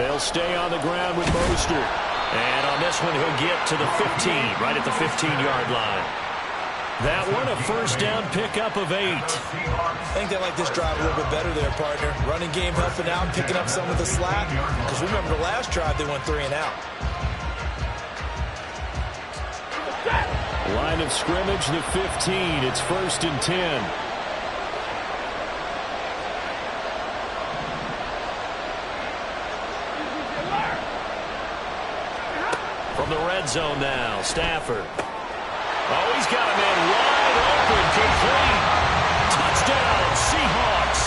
They'll stay on the ground with Mostert. And on this one, he'll get to the 15, right at the 15-yard line. That one, a first down pickup of 8. I think they like this drive a little bit better there, partner. Running game helping out, picking up some of the slack. Because remember the last drive, they went 3 and out. Line of scrimmage, the 15. It's 1st and 10. From the red zone now, Stafford. Oh, he's got a man wide open, complete. Touchdown, Seahawks.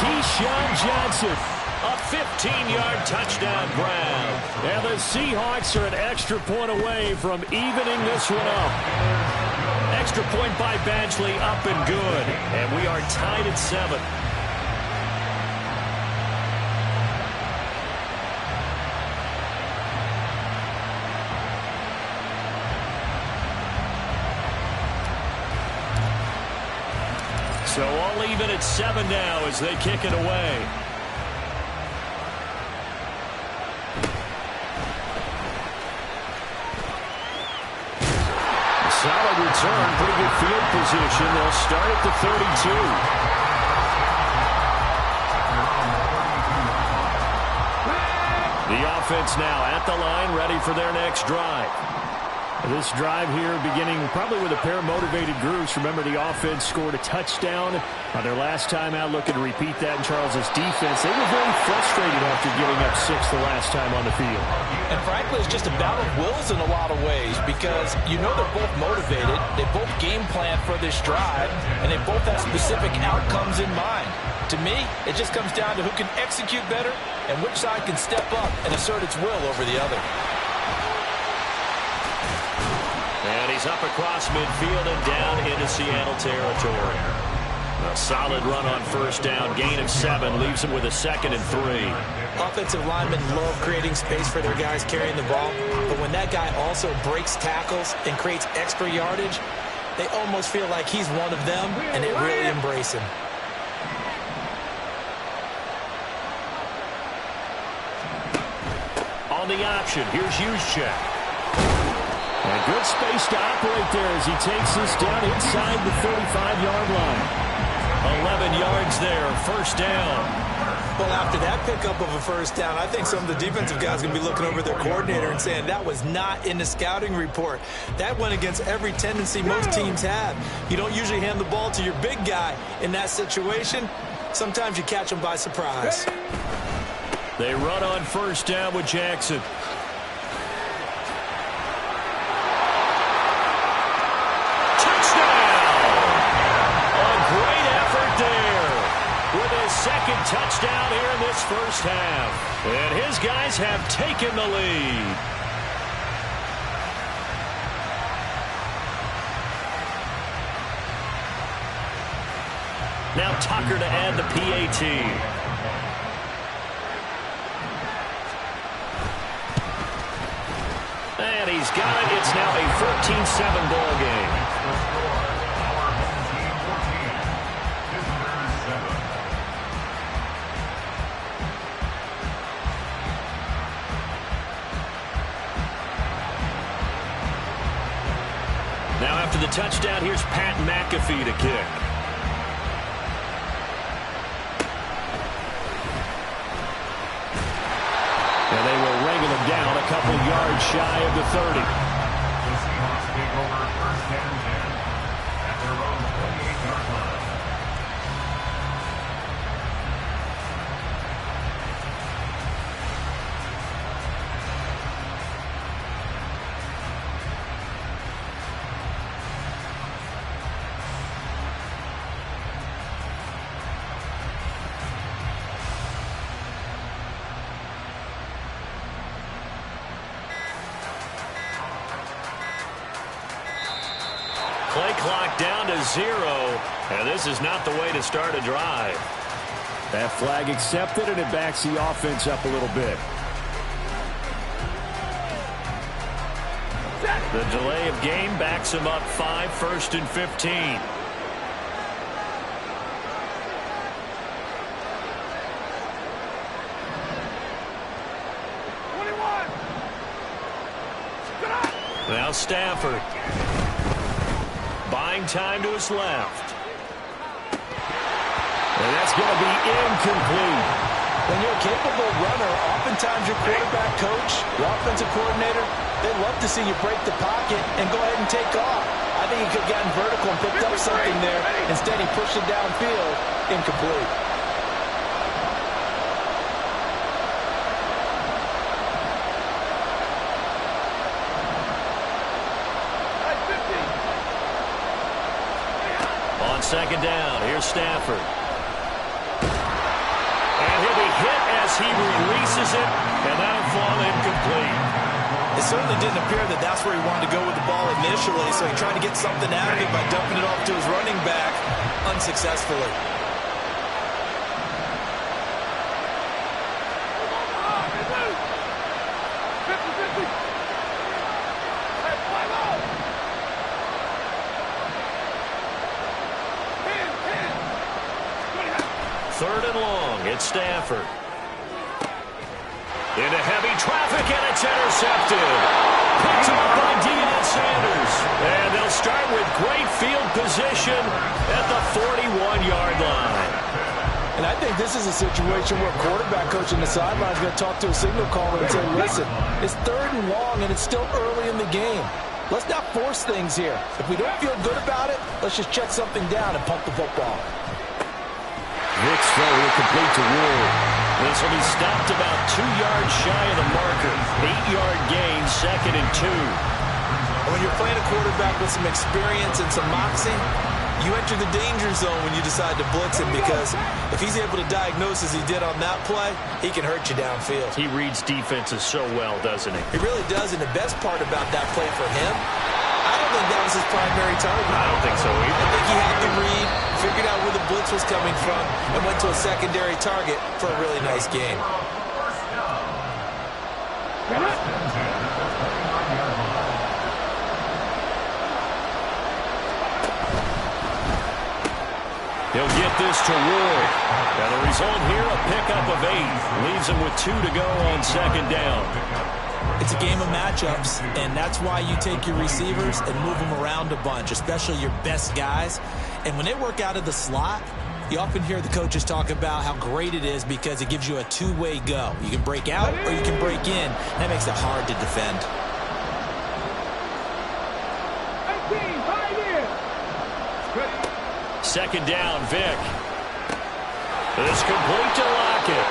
Keyshawn Johnson, a 15-yard touchdown grab. And the Seahawks are an extra point away from evening this one up. Extra point by Badgley, up and good. And we are tied at 7. So all even at 7 now as they kick it away. Solid return, pretty good field position. They'll start at the 32. The offense now at the line, ready for their next drive. This drive here beginning probably with a pair of motivated groups. Remember, the offense scored a touchdown on their last time out, looking to repeat that in Charles's defense. They were very frustrated after giving up 6 the last time on the field. And frankly, it's just a battle of wills in a lot of ways because you know they're both motivated. They both game plan for this drive, and they both have specific outcomes in mind. To me, it just comes down to who can execute better and which side can step up and assert its will over the other. And he's up across midfield and down into Seattle territory. A solid run on first down. Gain of 7 leaves him with a 2nd and 3. Offensive linemen love creating space for their guys carrying the ball. But when that guy also breaks tackles and creates extra yardage, they almost feel like he's one of them, and they really embrace him. On the option, here's Juszczyk. And good space to operate there as he takes this down inside the 35-yard line. 11 yards there, first down. Well, after that pickup of a first down, I think some of the defensive guys are going to be looking over their coordinator and saying that was not in the scouting report. That went against every tendency most teams have. You don't usually hand the ball to your big guy in that situation. Sometimes you catch them by surprise. They run on first down with Jackson. Second touchdown here in this first half. And his guys have taken the lead. Now Tucker to add the PAT. And he's got it. It's now a 14-7 ball game. Now after the touchdown, here's Pat McAfee to kick. And they will wrangle him down a couple yards shy of the 30. The Seahawks take over first and 10 at their own 28-yard line. Play clock down to 0, and this is not the way to start a drive. That flag accepted, and it backs the offense up a little bit. The delay of game backs him up 5, 1st and 15. Now Stafford. Buying time to his left. And that's going to be incomplete. When you're a capable runner, oftentimes your quarterback coach, your offensive coordinator, they love to see you break the pocket and go ahead and take off. I think he could have gotten vertical and picked up something there. Instead, he pushed it downfield. Incomplete. On second down, here's Stafford. And he'll be hit as he releases it, and that'll fall incomplete. It certainly didn't appear that that's where he wanted to go with the ball initially, so he tried to get something out of it by dumping it off to his running back unsuccessfully. Third and long, it's Stafford. Into heavy traffic, and it's intercepted. Picked up by Deion Sanders. And they'll start with great field position at the 41-yard line. And I think this is a situation where a quarterback coach on the sideline is going to talk to a signal caller and say, listen, it's third and long, and it's still early in the game. Let's not force things here. If we don't feel good about it, let's just check something down and pump the football. Vick's throw will complete to Ward. This will be stopped about 2 yards shy of the marker. 8-yard gain, 2nd and 2. When you're playing a quarterback with some experience and some moxie, you enter the danger zone when you decide to blitz him, because if he's able to diagnose as he did on that play, he can hurt you downfield. He reads defenses so well, doesn't he? He really does, and the best part about that play for him, I don't think that was his primary target. I don't think so either. I think he had the read, figured out where the blitz was coming from, and went to a secondary target for a really nice gain. He'll get this to Ward. And the result here, a pickup of 8. Leaves him with 2 to go on second down. It's a game of matchups, and that's why you take your receivers and move them around a bunch, especially your best guys. And when they work out of the slot, you often hear the coaches talk about how great it is because it gives you a two-way go. You can break out or you can break in. That makes it hard to defend. Second down, Vick. This complete to Lockett.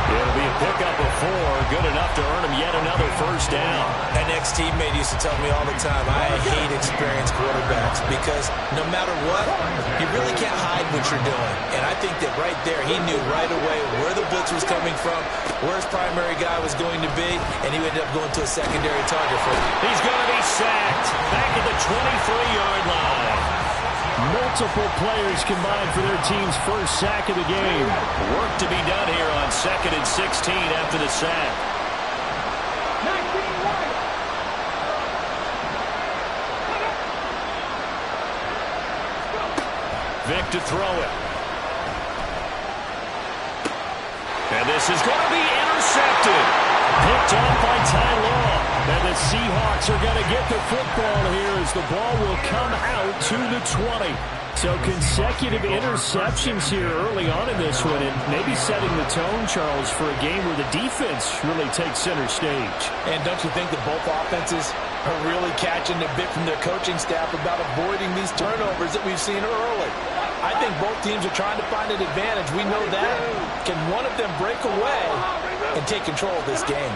It'll be a pickup of 4, good enough to earn him yet another first down. An ex-teammate used to tell me all the time, I hate experienced quarterbacks because no matter what, you really can't hide what you're doing. And I think that right there, he knew right away where the blitz was coming from, where his primary guy was going to be, and he ended up going to a secondary target for him. He's going to be sacked back at the 23-yard line. Multiple players combined for their team's first sack of the game. Work to be done here on 2nd and 16 after the sack. Vick to throw it. And this is going to be intercepted. Picked off by Ty Law. And the Seahawks are going to get the football here as the ball will come out to the 20. So consecutive interceptions here early on in this one, and maybe setting the tone, Charles, for a game where the defense really takes center stage. And don't you think that both offenses are really catching a bit from their coaching staff about avoiding these turnovers that we've seen early? I think both teams are trying to find an advantage. We know that. Can one of them break away and take control of this game?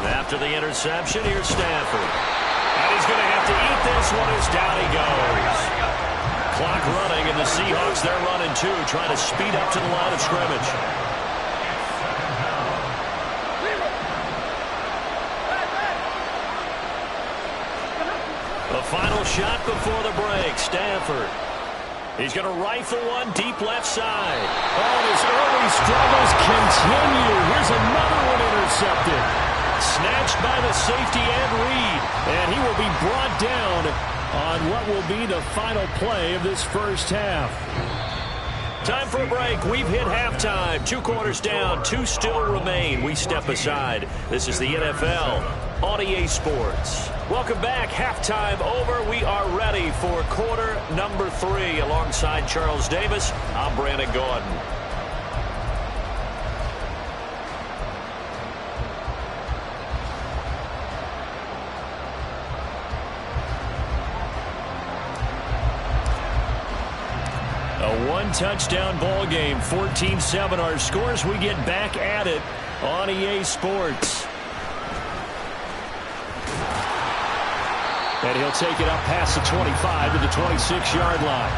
After the interception, here's Stafford. And he's going to have to eat this one as down he goes. Clock running, and the Seahawks, they're running too, trying to speed up to the line of scrimmage. The final shot before the break, Stafford. He's going to rifle one deep left side. Oh, his early struggles continue. Here's another one intercepted. Snatched by the safety and Reed. And he will be brought down on what will be the final play of this first half. Time for a break. We've hit halftime. 2 quarters down. 2 still remain. We step aside. This is the NFL. on EA Sports. Welcome back. Halftime over. We are ready for quarter number 3. Alongside Charles Davis, I'm Brandon Gordon. A one-touchdown ball game, 14-7 our scores. We get back at it on EA Sports. And he'll take it up past the 25 to the 26-yard line.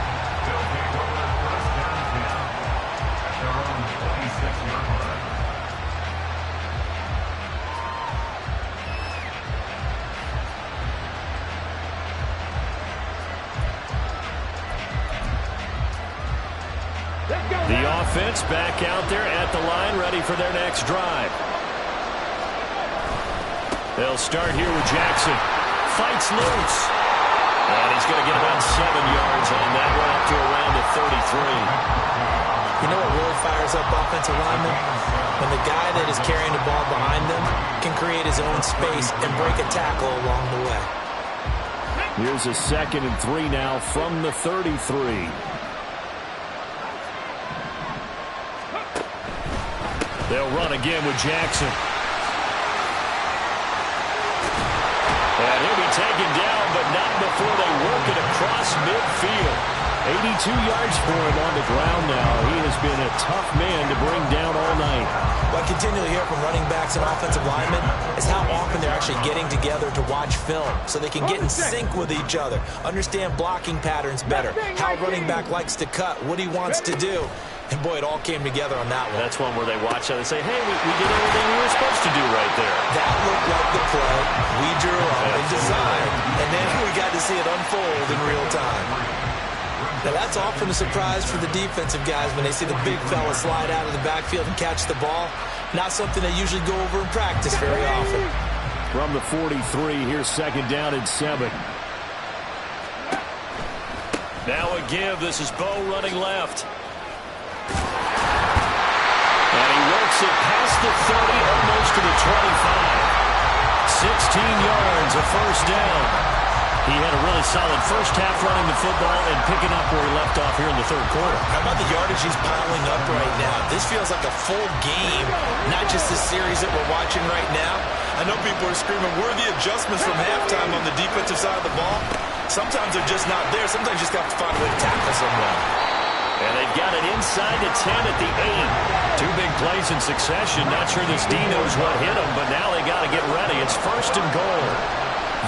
The offense back out there at the line, ready for their next drive. They'll start here with Jackson. Fights loose. And he's going to get about 7 yards on that one, up to around the 33. You know what really fires up offensive linemen? When the guy that is carrying the ball behind them can create his own space and break a tackle along the way. Here's a 2nd and 3 now from the 33. They'll run again with Jackson. And he'll be taken down, but not before they work it across midfield. 82 yards for him on the ground now. He has been a tough man to bring down all night. What I continually hear from running backs and offensive linemen is how often they're actually getting together to watch film so they can get in sync with each other, understand blocking patterns better, how a running back likes to cut, what he wants to do. And, boy, it all came together on that one. That's one where they watch out and say, hey, we did everything we were supposed to do right there. That looked like the play we drew up and designed, and then we got to see it unfold in real time. Now, that's often a surprise for the defensive guys when they see the big fella slide out of the backfield and catch the ball. Not something they usually go over in practice very often. From the 43, here's 2nd down and 7. Now a give. This is Bo running left. And he works it past the 30, almost to the 25. 16 yards, a first down. He had a really solid first half running the football and picking up where he left off here in the 3rd quarter. How about the yardage he's piling up right now? This feels like a full game, not just the series that we're watching right now. I know people are screaming, worthy adjustments from halftime on the defensive side of the ball. Sometimes they're just not there. Sometimes you just have to find a way to tackle someone. And they've got it inside the 10 at the 8. 2 big plays in succession. Not sure this D knows what hit him, but now they got to get ready. It's 1st and goal.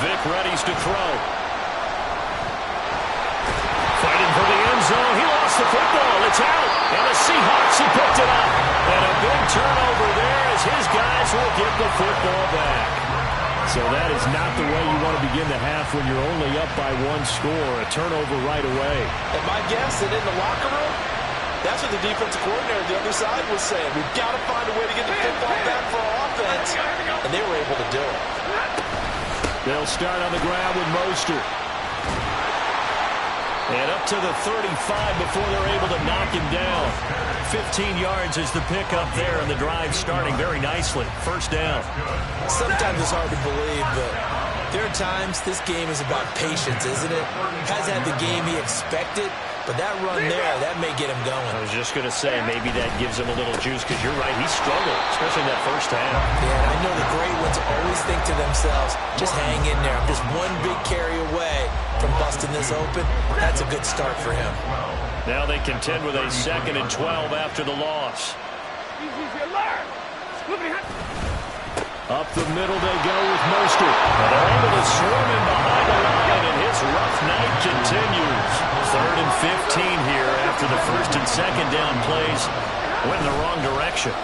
Vic readies to throw. Fighting for the end zone. He lost the football. It's out. And the Seahawks have picked it up. And a big turnover there as his guys will get the football back. So that is not the way you want to begin the half when you're only up by 1 score. A turnover right away. And my guess that in the locker room, that's what the defensive coordinator on the other side was saying. We've got to find a way to get the football back for our offense. And they were able to do it. They'll start on the ground with Mostert. And up to the 35 before they're able to knock him down. 15 yards is the pickup there, and the drive starting very nicely. First down. Sometimes it's hard to believe, but there are times this game is about patience, isn't it? Has had the game he expected, but that run there, that may get him going. I was just going to say, maybe that gives him a little juice, because you're right, he struggled, especially in that first half. Yeah, and I know the great ones always think to themselves, just hang in there. I'm just one big carry away from busting this open. That's a good start for him. Now they contend with a 2nd and 12 after the loss. Up the middle they go with Mostert. They're able to swarm him behind the line, and his rough night continues. 3rd and 15 here after the 1st and 2nd down plays went in the wrong direction.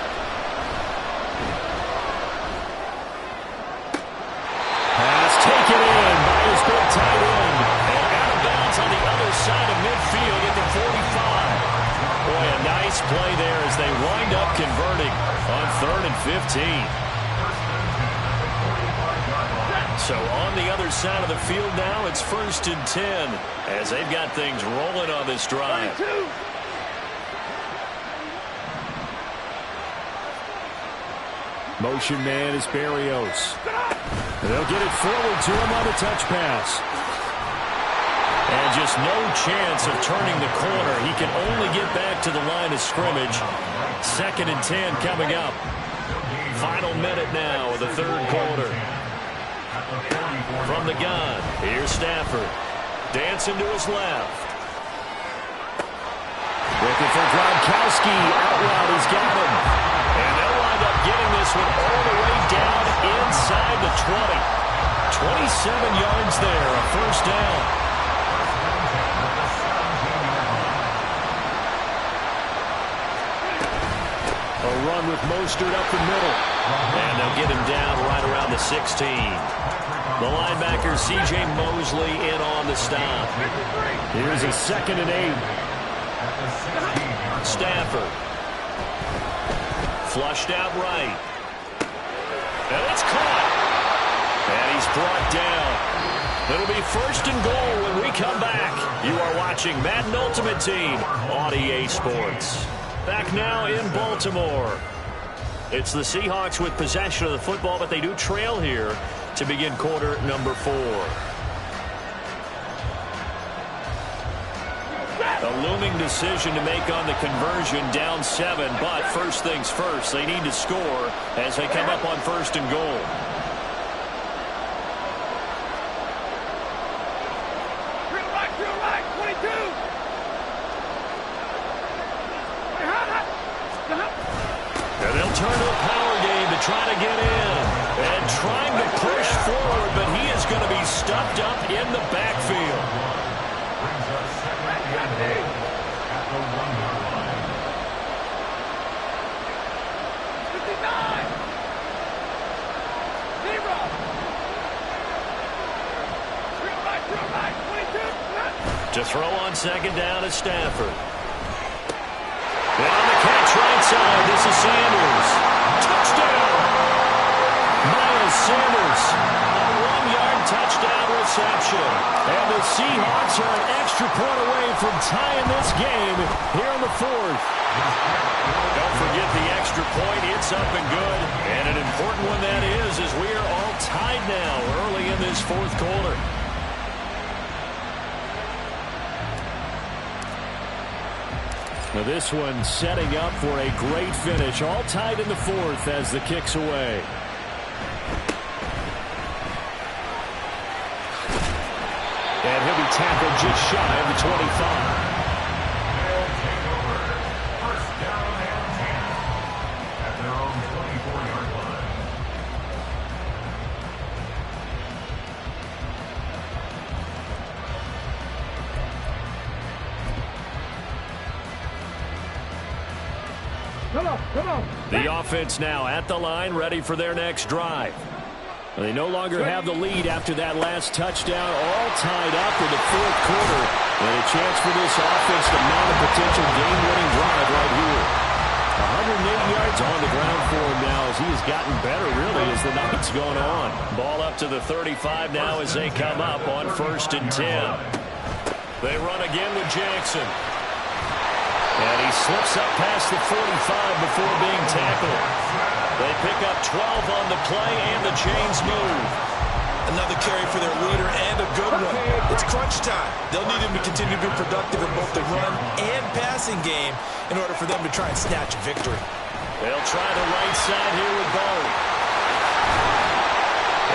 Pass taken in by his big tight end. And out of bounds on the other side of midfield at the 45. Boy, a nice play there as they wind up converting on 3rd and 15. So on the other side of the field now, it's 1st and 10 as they've got things rolling on this drive. Motion man is Berrios. They'll get it forward to him on the touch pass. And just no chance of turning the corner. He can only get back to the line of scrimmage. 2nd and 10 coming up. Final minute now of the 3rd quarter. From the gun, here's Stafford. Dancing to his left. Looking for Gronkowski. Out route, he's got him. And they'll wind up getting this one all the way down inside the 20. 27 yards there, a 1st down. A run with Mostert up the middle. And they'll get him down right around the 16. The linebacker, C.J. Mosley, in on the stop. Here's a 2nd and 8. Stafford. Flushed out right. And it's caught. And he's brought down. It'll be 1st and goal when we come back. You are watching Madden Ultimate Team on EA Sports. Back now in Baltimore. It's the Seahawks with possession of the football, but they do trail here to begin quarter number 4. A looming decision to make on the conversion, down 7, but first things first, they need to score as they come up on 1st and goal. Drill right, 22. And they'll turn to a power game to try to get in. And trying to push forward, but he is going to be stuffed up in the backfield. To throw on 2nd down is Stafford. And on the catch right side, this is Sanders. Touchdown! Miles Sanders, a 1-yard touchdown reception. And the Seahawks are an extra point away from tying this game here in the 4th. Don't forget the extra point. It's up and good. And an important one that is, as we are all tied now early in this 4th quarter. Now this one setting up for a great finish. All tied in the 4th as the kick's away. And he'll be tackled just shy of the 25. They'll take over. 1st down and 10 at their own 24-yard line. Come on. The offense now at the line, ready for their next drive. They no longer have the lead after that last touchdown, all tied up in the 4th quarter. And a chance for this offense to mount a potential game-winning drive right here. 108 yards on the ground for him now as he has gotten better, really, as the night's gone on. Ball up to the 35 now as they come up on 1st and 10. They run again with Jackson. And he slips up past the 45 before being tackled. They pick up 12 on the play, and the chains move. Another carry for their leader, and a good one. It's crunch time. They'll need him to continue to be productive in both the run and passing game in order for them to try and snatch a victory. They'll try the right side here with Bowie.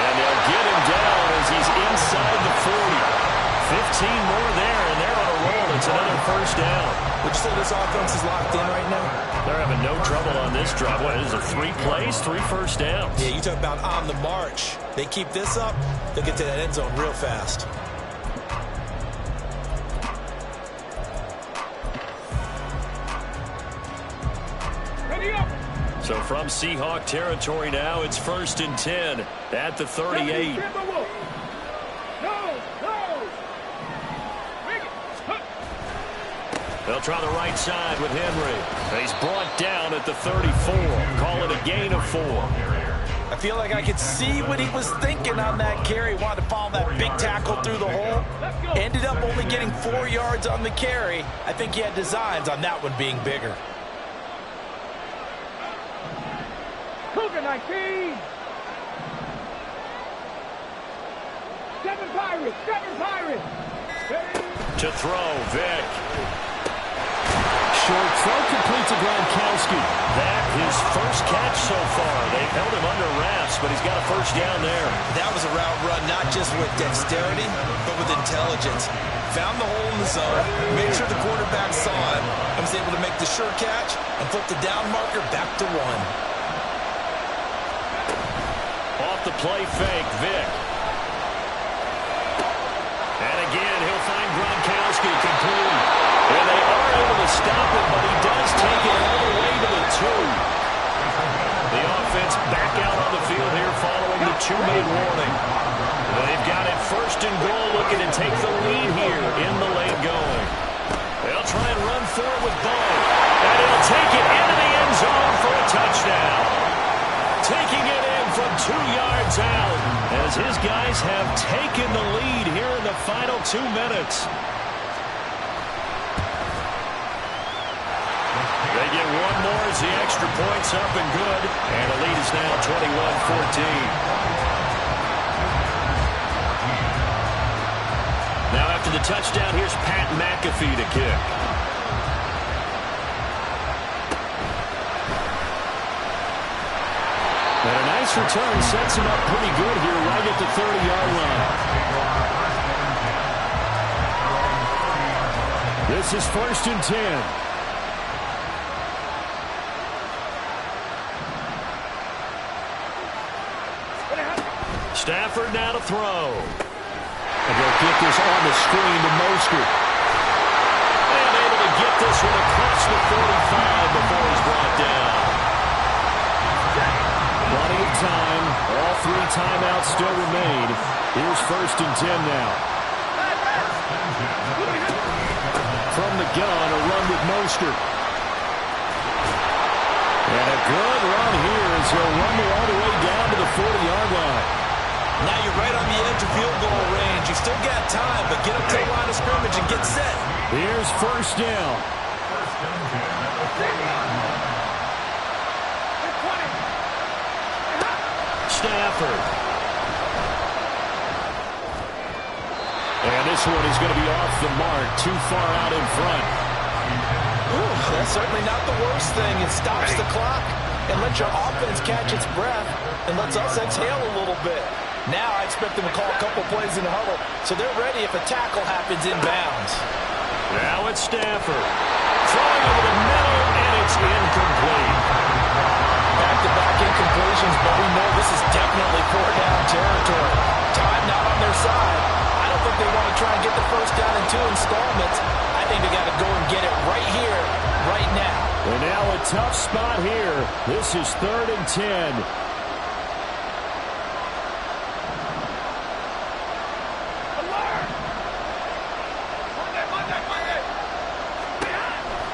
And they'll get him down as he's inside the 40. 15 more there, and they're on a roll. It's another 1st down. Would you say this offense is locked in right now? They're having no trouble on this drive. What is it, 3 plays, 3 first downs? Yeah, you talk about on the march. They keep this up, they'll get to that end zone real fast. Ready up. So from Seahawk territory now, it's 1st and 10 at the 38. They'll try the right side with Henry. He's brought down at the 34. Call it a gain of 4. I feel like I could see what he was thinking on that carry. Wanted to follow that big tackle through the hole. Ended up only getting 4 yards on the carry. I think he had designs on that one being bigger. Cougar 19. Seven Pirates! Seven Pirates! To throw, Vic. Short throw complete to Gronkowski. That his first catch so far. They've held him under wraps, but he's got a first down there. That was a route run, not just with dexterity, but with intelligence. Found the hole in the zone, made sure the quarterback saw him, and was able to make the sure catch and flip the down marker back to 1. Off the play fake, Vic. And again, he'll find Gronkowski complete. And they are able to stop him, but he does take it all the way to the 2. The offense back out on the field here following the 2-minute warning. They've got it first and goal, looking to take the lead here in the late going. They'll try and run forward with Bo. And he'll take it into the end zone for a touchdown. Taking it in from 2 yards out as his guys have taken the lead here in the final 2 minutes. They get one more as the extra point's up and good. And the lead is now 21-14. Now after the touchdown, here's Pat McAfee to kick. And a nice return sets him up pretty good here right at the 30-yard line. This is 1st and 10. Stafford now to throw. And they'll get this on the screen to Mostert. And able to get this one across the 45 before he's brought down. Plenty of time. All 3 timeouts still remain. Here's 1st and 10 now. From the gun, a run with Mostert. And a good run here as he'll run all the way down to the 40-yard line. Now you're right on the edge of field goal range. You still got time, but get up to the line of scrimmage and get set. Here's 1st down. Stafford. And this one is going to be off the mark, too far out in front. Ooh, that's certainly not the worst thing. It stops the clock and lets your offense catch its breath and lets us exhale a little bit. Now I expect them to call a couple plays in the huddle, so they're ready if a tackle happens inbounds. Now it's Stafford. Throwing over the middle, and it's incomplete. Back-to-back incompletions, but we know this is definitely 4-down territory. Time not on their side. I don't think they want to try and get the first down in 2 installments. I think they got to go and get it right here, right now. And now a tough spot here. This is 3rd and 10.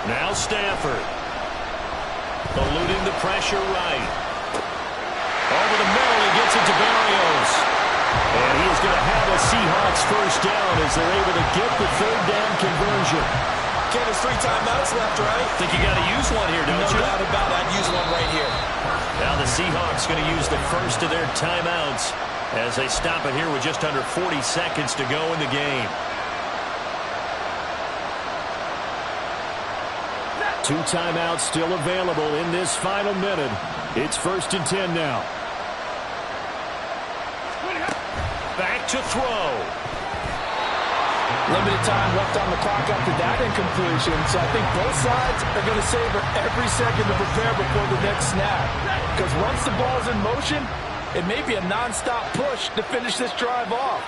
Now Stafford. Eluding the pressure right. Over the middle, he gets it to Barrios. And he is going to have a Seahawks first down as they're able to get the 3rd down conversion. Okay, there's 3 timeouts left, right? Think you got to use one here, don't you? No doubt about it. I'd use one right here. Now the Seahawks going to use the first of their timeouts as they stop it here with just under 40 seconds to go in the game. 2 timeouts still available in this final minute. It's 1st and 10 now. Back to throw. Limited time left on the clock after that incompletion, so I think both sides are going to savor every second to prepare before the next snap. Because once the ball's in motion, it may be a non-stop push to finish this drive off.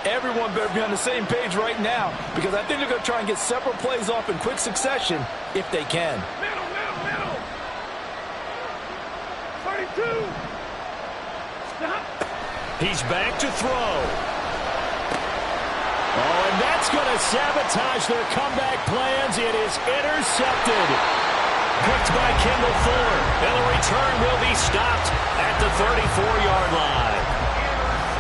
Everyone better be on the same page right now, because I think they're going to try and get several plays off in quick succession if they can. Middle. 32. Stop. He's back to throw. Oh, and that's going to sabotage their comeback plans. It is intercepted. Picked by Kendall Fuller. And the return will be stopped at the 34-yard line.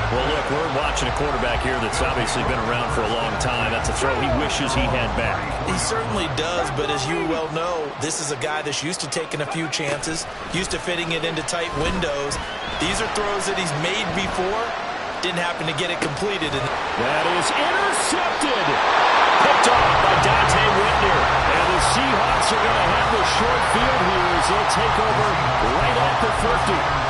Well, look, we're watching a quarterback here that's obviously been around for a long time. That's a throw he wishes he had back. He certainly does, but as you well know, this is a guy that's used to taking a few chances, used to fitting it into tight windows. These are throws that he's made before, Didn't happen to get it completed. That is intercepted. Picked off by Dante Whitner. And the Seahawks are going to have the short field here as they'll take over right at the 50.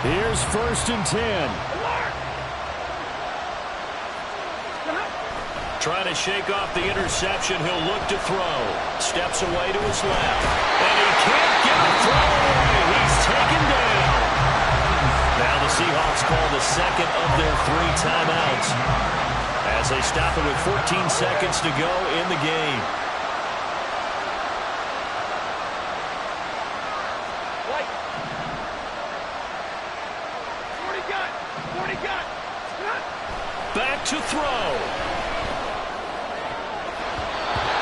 Here's 1st and 10. Trying to shake off the interception. He'll look to throw. Steps away to his left. And he can't get a throw away. He's taken down. Now the Seahawks call the second of their 3 timeouts as they stop it with 14 seconds to go in the game. Back to throw.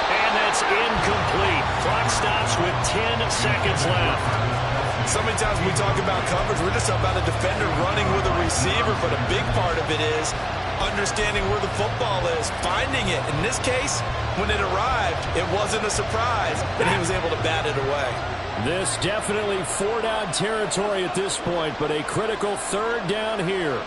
And that's incomplete. Clock stops with 10 seconds left. So many times when we talk about coverage, we're just about a defender running with a receiver, but a big part of it is understanding where the football is, finding it. In this case, when it arrived, it wasn't a surprise, and he was able to bat it away. This definitely 4-down territory at this point, but a critical 3rd down here.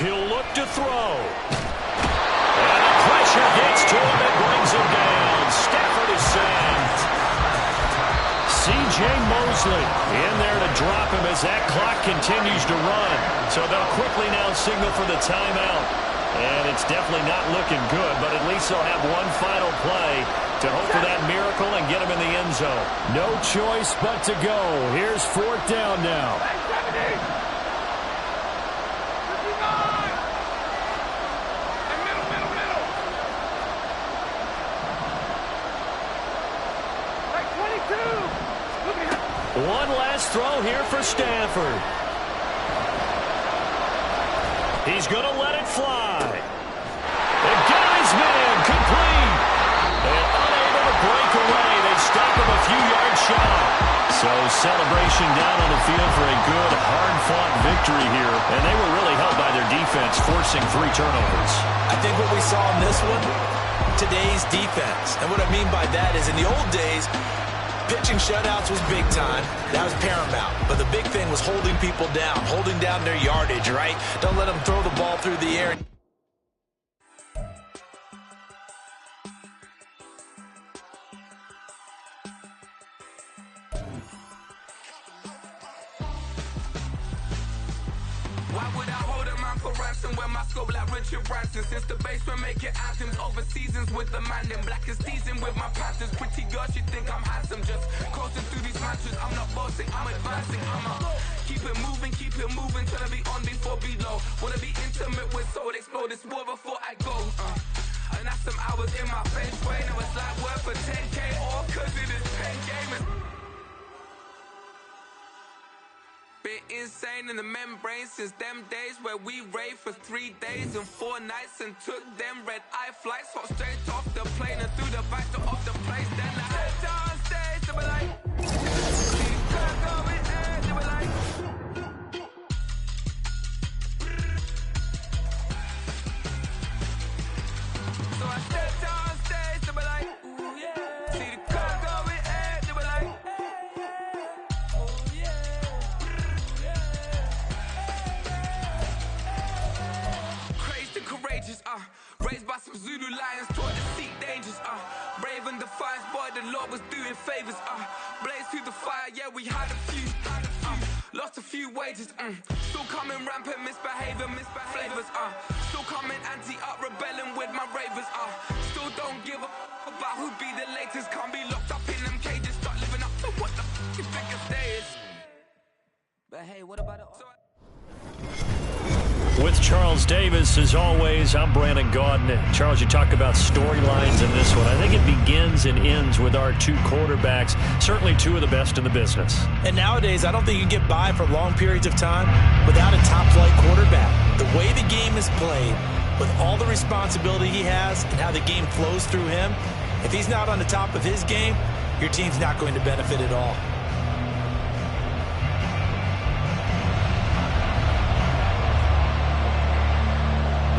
He'll look to throw. And the pressure gets to him and brings him down. Stafford is sacked. C.J. Mosley in there to drop him as that clock continues to run. So they'll quickly now signal for the timeout. And it's definitely not looking good, but at least they'll have one final play to hope for that miracle and get him in the end zone. No choice but to go. Here's 4th down now. One last throw here for Stafford. He's going to let it fly. And got his man complete. And unable to break away. They stop him a few yards shy. So celebration down on the field for a good, hard-fought victory here. And they were really helped by their defense, forcing 3 turnovers. I think what we saw in this one, today's defense. And what I mean by that is in the old days, pitching shutouts was big time. That was paramount. But the big thing was holding people down, holding down their yardage, right? Don't let them throw the ball through the air. Why would I hold a man for ransom when my scope like Richard Branson? Since the basement making anthems over seasons with the man in black is teasing with my panthers. Pretty girl, she think I'm handsome. Just coasting through these matches. I'm not bossing, I'm advancing. Keep it moving, trying to be on before below. Wanna be intimate with soul, explore this war before I go. And that's some hours in my face way. Now it's like work for 10K all cause it is pen gaming. Been insane in the membrane since them days where we raved for 3 days and 4 nights and took them red-eye flights, hot straight off the plane and through the back door of the place. Then I head down stage to be like, so I step down stage to be like, ooh yeah. See the car going ahead to be like, oh yeah. Crazed and courageous, raised by some Zulu lions, taught to seek dangers, brave and defiant, boy, the Lord was doing favors, blaze through the fire, yeah, we had a few, lost a few wages, still coming rampant, misbehavior, flavors, still coming anti-up, rebelling with my ravers, still don't give a about who be the latest, can't be locked up in them cages, start living up to what the f*** you think it is. But hey, what about it? With Charles Davis, as always, I'm Brandon Gaudin. Charles, you talk about storylines in this one. I think it begins and ends with our 2 quarterbacks, certainly 2 of the best in the business. And nowadays, I don't think you can get by for long periods of time without a top-flight quarterback. The way the game is played, with all the responsibility he has and how the game flows through him, if he's not on the top of his game, your team's not going to benefit at all.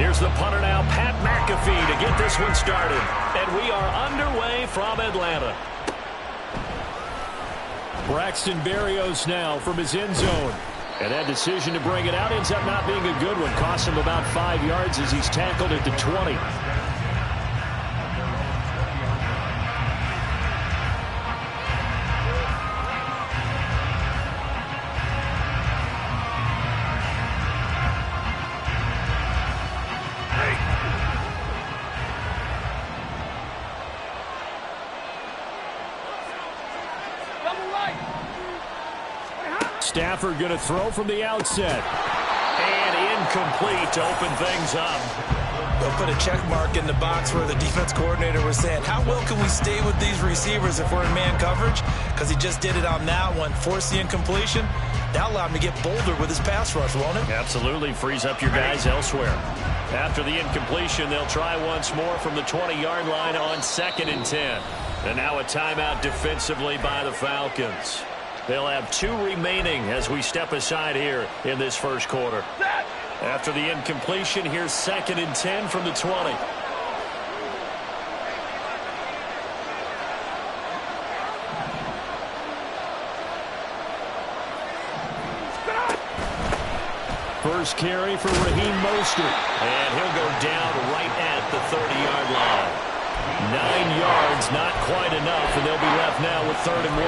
Here's the punter now, Pat McAfee, to get this one started. And we are underway from Atlanta. Braxton Berrios now from his end zone. And that decision to bring it out ends up not being a good one. Costs him about 5 yards as he's tackled at the 20. Stafford going to throw from the outset. And incomplete to open things up. They'll put a check mark in the box where the defense coordinator was saying, how well can we stay with these receivers if we're in man coverage? Because he just did it on that one. Forced the incompletion. That allowed him to get bolder with his pass rush, won't it? Absolutely. Frees up your guys elsewhere. After the incompletion, they'll try once more from the 20-yard line on 2nd and 10. And now a timeout defensively by the Falcons. They'll have 2 remaining as we step aside here in this first quarter. After the incompletion, here's 2nd and 10 from the 20. First carry for Raheem Mostert. And he'll go down right at the 30-yard line. 9 yards, not quite enough, and they'll be left now with 3rd and 1.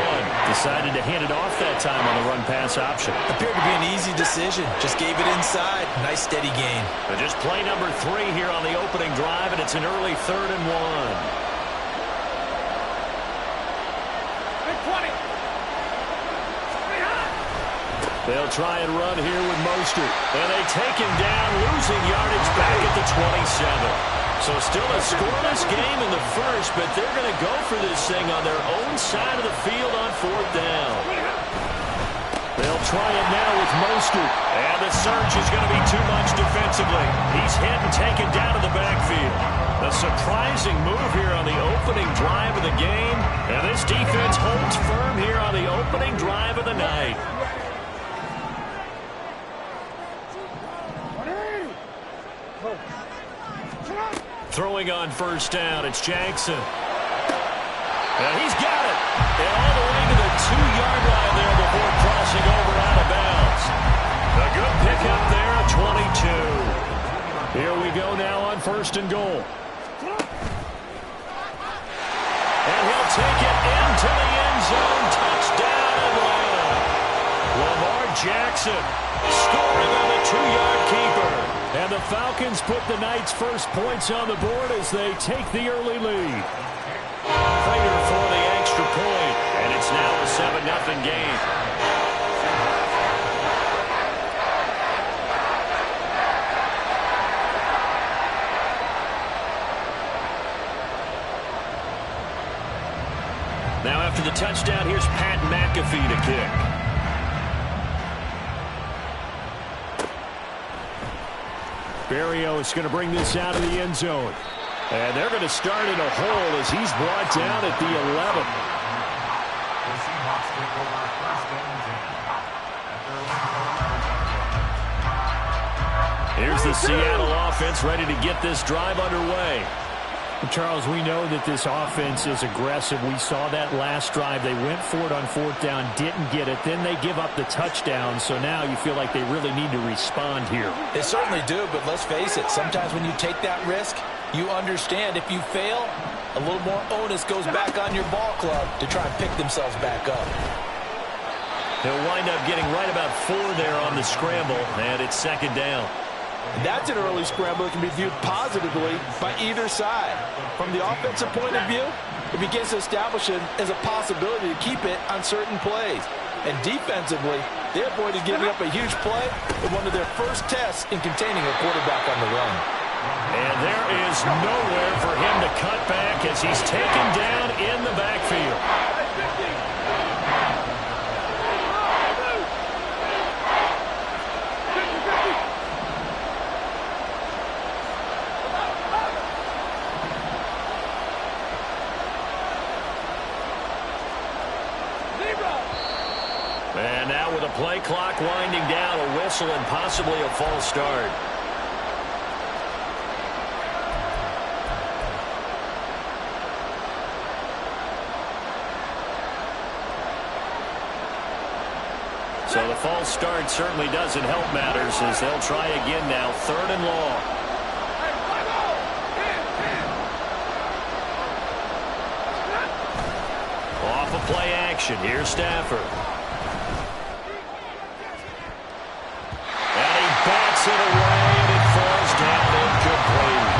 Decided to hand it off that time on the run-pass option. Appeared to be an easy decision. Just gave it inside. Nice steady gain. But just play number 3 here on the opening drive, and it's an early 3rd and 1. They'll try and run here with Mostert. And they take him down, losing yardage back at the 27. So still a scoreless game in the first, but they're going to go for this thing on their own side of the field on 4th down. They'll try it now with Mostert. And the surge is going to be too much defensively. He's hit and taken down to the backfield. A surprising move here on the opening drive of the game. And this defense holds firm here on the opening drive of the night. Throwing on 1st down, it's Jackson. And he's got it. And all the way to the 2-yard line there before crossing over out of bounds. A good pickup there at 22. Here we go now on 1st and goal. And he'll take it into the end zone. Touchdown, Atlanta. Lamar Jackson scoring on the 2-yard keeper. And the Falcons put the night's first points on the board as they take the early lead. Prater for the extra point, and it's now a 7-0 game. Now after the touchdown, here's Pat McAfee to kick. Berrios going to bring this out of the end zone. And they're going to start in a hole as he's brought down at the 11. Here's the Seattle offense ready to get this drive underway. Charles, we know that this offense is aggressive. We saw that last drive. They went for it on 4th down, didn't get it. Then they give up the touchdown. So now you feel like they really need to respond here. They certainly do, but let's face it. Sometimes when you take that risk, you understand if you fail, a little more onus goes back on your ball club to try and pick themselves back up. They'll wind up getting right about 4 there on the scramble, and it's 2nd down. That's an early scramble that can be viewed positively by either side. From the offensive point of view, it begins to establish it as a possibility to keep it on certain plays. And defensively, they avoided giving up a huge play in one of their first tests in containing a quarterback on the run. And there is nowhere for him to cut back as he's taken down in the backfield. And now with a play clock winding down, a whistle and possibly a false start. So the false start certainly doesn't help matters as they'll try again now, 3rd and long. Off a play action. Here's Stafford. And he bats it away, and it falls down incomplete.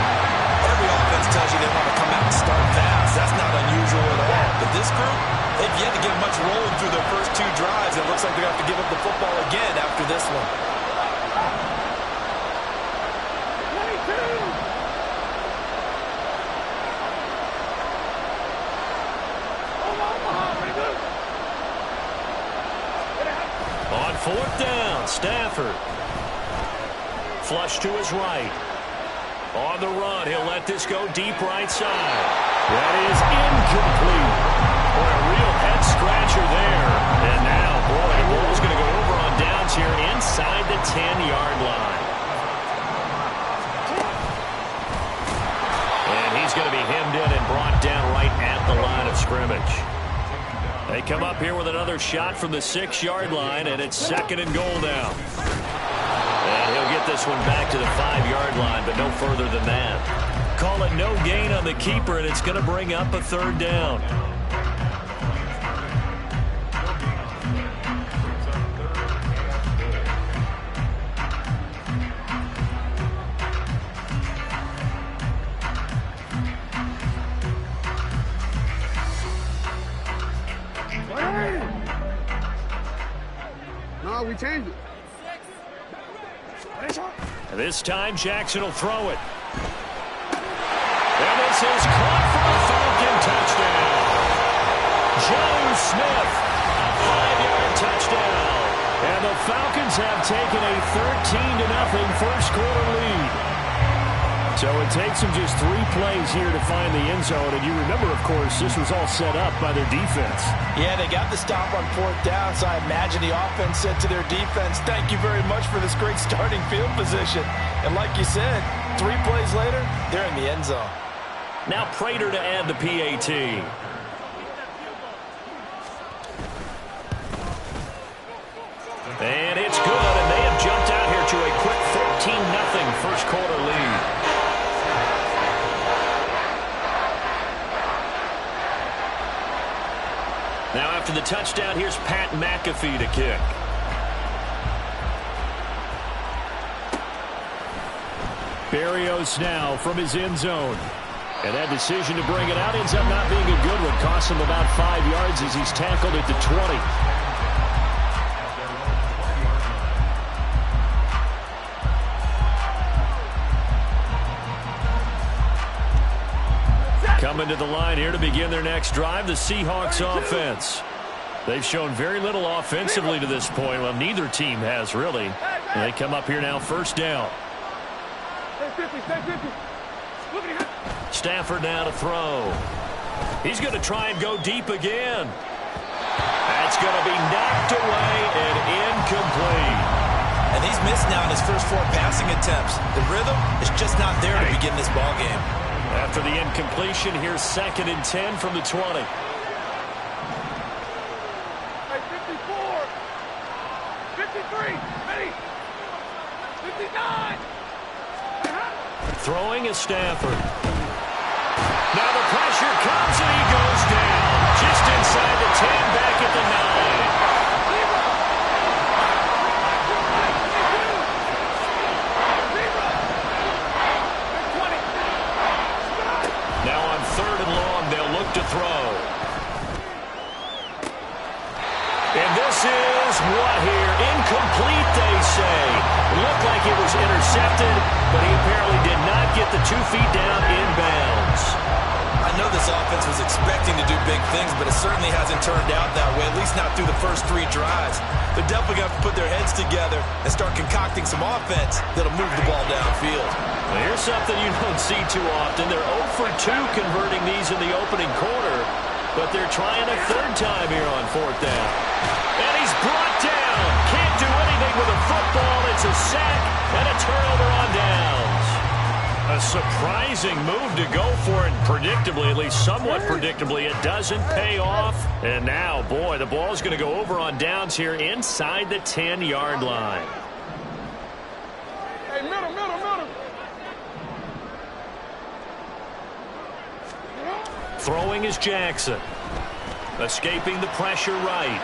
Every offense tells you they want to come out and start fast. That's not unusual at all. But this group, they've yet to get much rolling through their first 2 drives. It looks like they're going to have to give up the football again after this one. 22. On 4th down, Stafford. Flush to his right. On the run, he'll let this go deep right side. That is incomplete. Boy, a real head-scratcher there. And now, boy, the ball's going to go over on downs here inside the 10-yard line. And he's going to be hemmed in and brought down right at the line of scrimmage. They come up here with another shot from the 6-yard line, and it's 2nd and goal now. And he'll get this one back to the 5-yard line, but no further than that. Call it no gain on the keeper, and it's going to bring up a 3rd down. No, we changed it. This time, Jackson will throw it. And this is caught for a Falcon touchdown. Joe Smith, a 5-yard touchdown. And the Falcons have taken a 13-0 first-quarter lead. So it takes them just 3 plays here to find the end zone. And you remember, of course, this was all set up by their defense. Yeah, they got the stop on 4th down, so I imagine the offense said to their defense, thank you very much for this great starting field position. And like you said, 3 plays later, they're in the end zone. Now Prater to add the PAT. And it's good, and they have jumped out here to a quick 14-0 first-quarter lead. Now after the touchdown, here's Pat McAfee to kick. Berrios now from his end zone. And that decision to bring it out ends up not being a good one. Costs him about 5 yards as he's tackled at the 20. Coming to the line here to begin their next drive, the Seahawks offense. They've shown very little offensively to this point. Well, neither team has, really. And they come up here now, 1st down. Stafford now to throw. He's going to try and go deep again. That's going to be knocked away and incomplete. And he's missed now in his first 4 passing attempts. The rhythm is just not there to begin this ball game. After the incompletion, here's 2nd and 10 from the 20. Hey, 54. 53. Ready. 59. Throwing is Stafford. Now the pressure comes and he goes down. Just inside the 10, back at the 9. Now on 3rd and long, they'll look to throw. And this is what here? Incomplete, they say. It looked like it was intercepted, but he apparently did not get the 2 feet down in bounds. I know this offense was expecting to do big things, but it certainly hasn't turned out that way, at least not through the first 3 drives. They're definitely going to have to put their heads together and start concocting some offense that'll move the ball downfield. Well, here's something you don't see too often. They're 0 for 2 converting these in the opening quarter, but they're trying a 3rd time here on 4th down. And he's brought down. Can't do anything with a football. It's a sack and a turnover on downs. A surprising move to go for it. Predictably, at least somewhat predictably, it doesn't pay off. And now, boy, the ball's going to go over on downs here inside the 10-yard line. Hey, middle. Throwing is Jackson. Escaping the pressure right.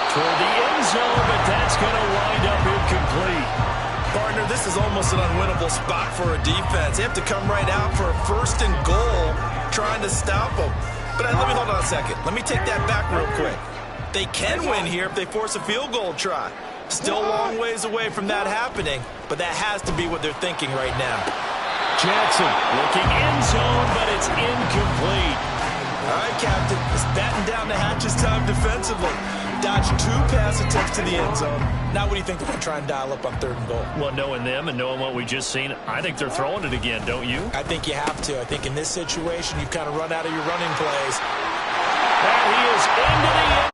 Toward the end zone, but that's going to wind up incomplete. Partner, this is almost an unwinnable spot for a defense. They have to come right out for a 1st and goal, trying to stop them. But let me hold on a second. Let me take that back real quick. They can win here if they force a field goal try. Still a long ways away from that happening, but that has to be what they're thinking right now. Jackson looking end zone, but it's incomplete. All right, Captain. It's batting down the hatches time defensively. Dodged 2 pass attempts to the end zone. Now what do you think they're going to try and dial up on 3rd and goal? Well, knowing them and knowing what we just seen, I think they're throwing it again, don't you? I think you have to. I think in this situation, you've kind of run out of your running plays. And he is into the end